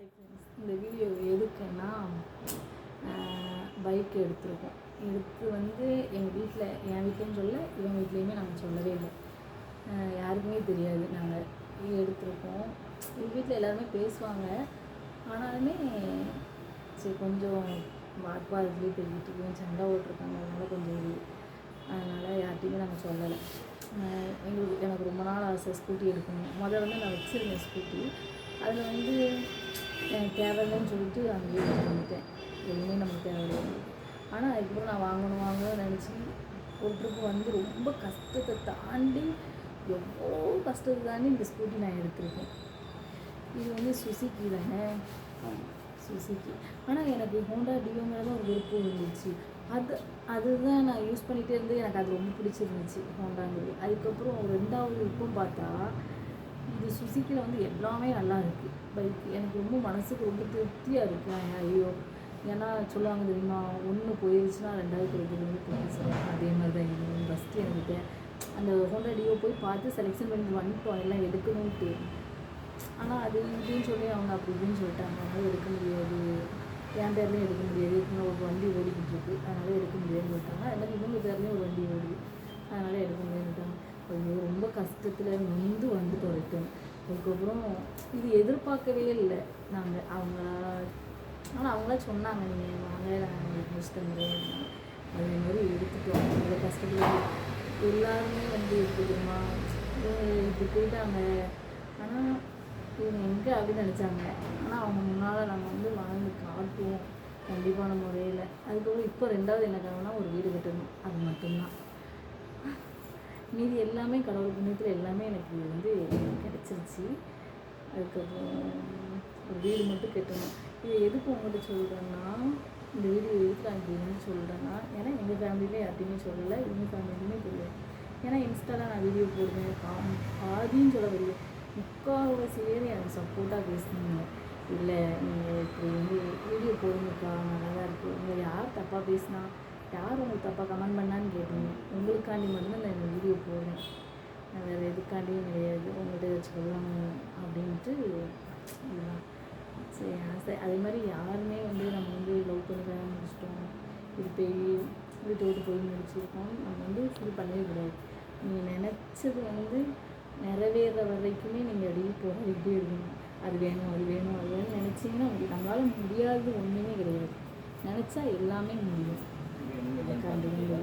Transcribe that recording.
Hi friends, இந்த video எதுக்குன்னா bike எடுத்திருக்கோம். எடுத்து எங்கள் வீட்டில், என் வீட்லேயும் சொல்ல, இவங்க வீட்லேயுமே நாங்கள் சொல்லவே இல்லை. யாருக்குமே தெரியாது நாங்கள் எடுத்திருக்கோம். எங்கள் வீட்டில் எல்லாருமே பேசுவாங்க. ஆனாலுமே சரி கொஞ்சம் வாக்குவாதத்துலேயே பெருகிட்டு சண்டை ஓட்டிருக்காங்க. அதனால் யார்கிட்டையுமே நாங்கள் சொல்லலை. எனக்கு ரொம்ப நாள் ஆசை ஸ்கூட்டி எடுக்கணும். முதல்ல நான் வச்சுருந்தேன் ஸ்கூட்டி. அதில் எனக்கு தேவையில்லைன்னு சொல்லிட்டு அங்கேயே வந்துட்டேன். எதுவுமே நமக்கு தேவையில்லை. ஆனால் அதுக்கப்புறம் நான் வாங்கணும்னு நினச்சி ஒரு ட்ரிப்பு ரொம்ப கஷ்டத்தை தாண்டி, எவ்வளோ கஷ்டத்தை தாண்டி இந்த ஸ்கூட்டி நான் எடுத்திருக்கேன். இது சுசுக்கி தானே, சுசுக்கி. ஆனால் எனக்கு ஹோண்டா டியோ மேலே தான் ஒரு விருப்பம் இருந்துச்சு. அதுதான் நான் யூஸ் பண்ணிகிட்டே இருந்து எனக்கு அது ரொம்ப பிடிச்சிருந்துச்சு ஹோண்டாங்கிறது. அதுக்கப்புறம் 2வது விருப்பம் பார்த்தா இது சுசுக்கியில் எல்லாமே நல்லா இருக்குது. பைக் எனக்கு ரொம்ப மனசுக்கு ரொம்ப திருப்தியாக இருக்குது. ஐயோ, ஏன்னா சொல்லுவாங்க தெரியுமா, ஒன்று போயிடுச்சுன்னா 2வது கிடைக்கிறது புதுசு. அதே மாதிரி தான் இது. ஃபஸ்ட்டு எனக்கு அந்த ஹோண்டா டியோ போய் பார்த்து செலெக்ஷன் பண்ணி வந்துட்டோம், எல்லாம் எடுக்கணும்ட்டு. ஆனால் அது இப்படின்னு சொல்லி அவங்க அப்படி இப்படின்னு சொல்லிட்டாங்க. அதனால் எடுக்க முடியாது, என் பேர்லேயும் எடுக்க முடியாது. இன்னும் ஒரு வண்டி ஓடிக்கிட்டு இருக்குது, அதனால் எடுக்க முடியாதுன்னு சொல்லிட்டாங்க. அது மாதிரி இவங்க பேர்லேயும் ஒரு வண்டி ஓடுது, அதனால் எடுக்க முடியாதுன்னுட்டாங்க. ஐயோ, ரொம்ப கஷ்டத்தில் வந்துட்டோம் ரிட்டன். அதுக்கப்புறம் இது எதிர்பார்க்கவே இல்லை நாங்கள். ஆனால் அவங்களா சொன்னாங்க, நீங்கள் வாங்க, நான் உங்களுக்கு முடிச்சு தந்துடுறேன். அதே மாதிரி எடுத்துட்டோம். அந்த கஷ்டத்தில் எல்லாருமே எடுத்துக்கிறோமா, இப்படி போயிட்டாங்க. ஆனால் இவங்க எங்கே அப்படின்னு நினச்சாங்க. ஆனால் அவங்க முன்னால் நாங்கள் வாழ்ந்து காட்டுவோம் கண்டிப்பான முறையில். அதுக்கப்புறம் இப்போ 2வது என்ன காரணம்னா ஒரு வீடு கட்டணும். அது மட்டும்தான். மீதி எல்லாமே கடவுள் புண்ணியத்தில் எல்லாமே எனக்கு கிடச்சிருச்சு. அதுக்கப்புறம் ஒரு வீடு மட்டும் கட்டணும். இது எதுக்கு உங்கள்கிட்ட சொல்கிறேன்னா, இந்த வீடியோ எதுக்கு நான் இப்படின்னு சொல்கிறேன்னா, ஏன்னா எங்கள் ஃபேமிலியிலே யார்ட்டையுமே சொல்லலை, இவங்க ஃபேமிலியுமே தெரியாது. ஏன்னா இன்ஸ்டாவில் நான் வீடியோ போடுவேன், பாதின்னு சொல்ல வரல, முக்கால்வாசியே எனக்கு சப்போர்ட்டாக பேசுனீங்க. இல்லை, நீங்கள் இப்படி வீடியோ போடுங்கக்கா, நல்லா தான் இருக்குது. உங்களை யார் தப்பாக பேசினா, யார் உங்களுக்கு தப்பாக கமெண்ட் பண்ணான்னு கேட்டீங்க. உங்களுக்காண்டி மட்டும்தான் நான் இந்த வீடியோ போடுறேன். நான் வேறு எதுக்காண்டியும் கிடையாது. உங்கள்கிட்ட ஏதாச்சும் சொல்லணும் அப்படின்ட்டு இதுதான் சரி ஆசை. அதே மாதிரி யாருமே நம்ம லவ் பண்ணி வேலை முடிச்சிட்டோம், இது போய் வீட்டை விட்டு போய் முடிச்சிருக்கோம், நம்ம ஃபீல் பண்ணவே கூடாது. நீங்கள் நினச்சது நிறைவேற வரைக்குமே நீங்கள் அப்படியே போராடிக்கிட்டே இருக்கணும். அது வேணும், அது வேணும், அது வேணும்னு நினச்சிங்கன்னா நம்மளால் முடியாது ஒன்றுமே கிடையாது. நினச்சா எல்லாமே முடியும். அதுக்காண்டி வீடியோ